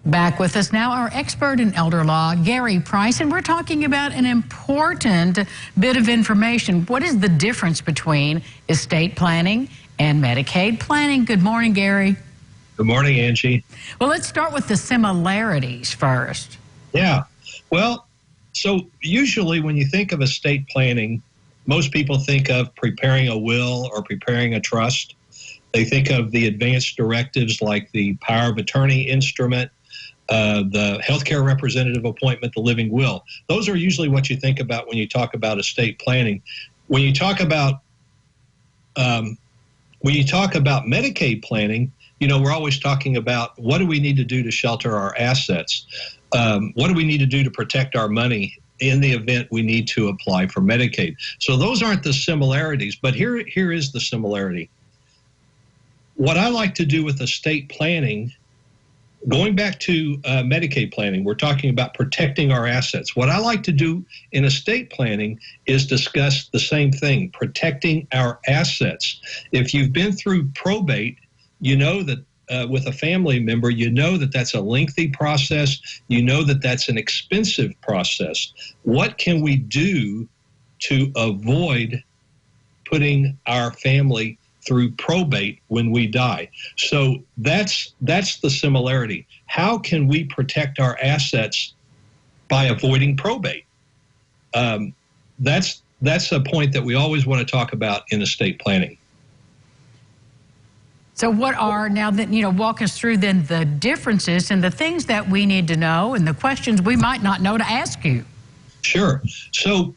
Back with us now, our expert in elder law, Gary Price, and we're talking about an important bit of information. What is the difference between estate planning and Medicaid planning? Good morning, Gary. Good morning, Angie. Well, let's start with the similarities first. Yeah. Well, so usually when you think of estate planning, most people think of preparing a will or preparing a trust. They think of the advanced directives like the power of attorney instrument, the healthcare representative appointment, the living will. Those are usually what you think about when you talk about estate planning. When you talk about Medicaid planning, you know, we're always talking about what do we need to do to shelter our assets? What do we need to do to protect our money in the event we need to apply for Medicaid? So those aren't the similarities, but here is the similarity. What I like to do with estate planning, going back to Medicaid planning, we're talking about protecting our assets. What I like to do in estate planning is discuss the same thing, protecting our assets. If you've been through probate, you know that with a family member, you know that that's a lengthy process. You know that that's an expensive process. What can we do to avoid putting our family through probate when we die? So that's the similarity. How can we protect our assets by avoiding probate? That's a point that we always want to talk about in estate planning. So what are, now that, you know, walk us through then the differences and the things that we need to know and the questions we might not know to ask you. Sure. So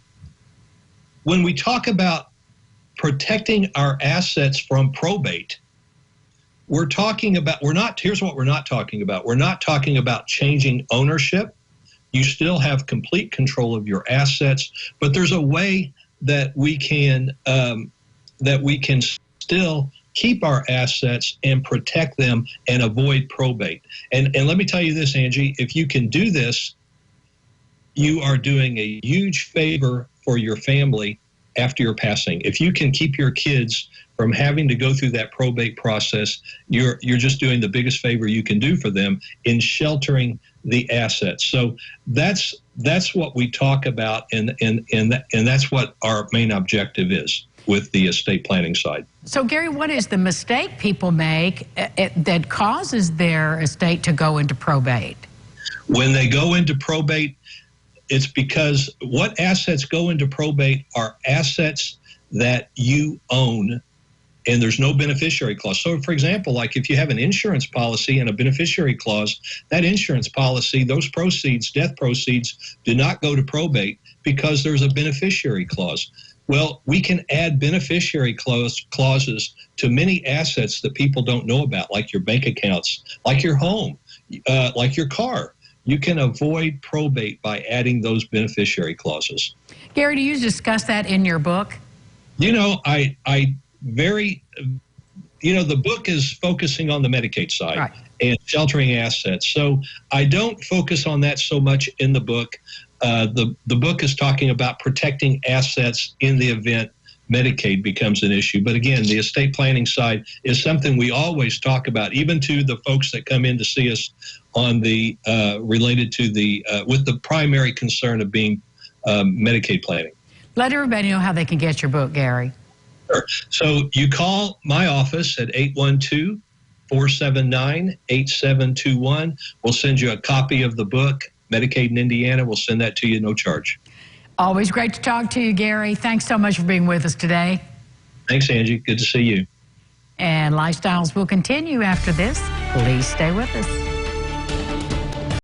when we talk about protecting our assets from probate, here's what we're not talking about. We're not talking about changing ownership. You still have complete control of your assets, but there's a way that we can still keep our assets and protect them and avoid probate. And let me tell you this, Angie, if you can do this, you are doing a huge favor for your family after your passing. If you can keep your kids from having to go through that probate process, you're just doing the biggest favor you can do for them in sheltering the assets. So that's what we talk about, and that's what our main objective is with the estate planning side. So, Gary, what is the mistake people make that causes their estate to go into probate? When they go into probate, it's because what assets go into probate are assets that you own, and there's no beneficiary clause. So, for example, like if you have an insurance policy and a beneficiary clause, that insurance policy, those proceeds, death proceeds, do not go to probate because there's a beneficiary clause. Well, we can add beneficiary clauses to many assets that people don't know about, like your bank accounts, like your home, like your car. You can avoid probate by adding those beneficiary clauses. Gary, do you discuss that in your book? You know, the book is focusing on the Medicaid side, right, and sheltering assets. So I don't focus on that so much in the book. The book is talking about protecting assets in the event Medicaid becomes an issue. But again, the estate planning side is something we always talk about, even to the folks that come in to see us on the related to the with the primary concern of being Medicaid planning. Let everybody know how they can get your book, Gary. Sure. So you call my office at 812-479-8721. We'll send you a copy of the book, Medicaid in Indiana. We'll send that to you, no charge. Always great to talk to you, Gary. Thanks so much for being with us today. Thanks, Angie. Good to see you. And Lifestyles will continue after this. Please stay with us.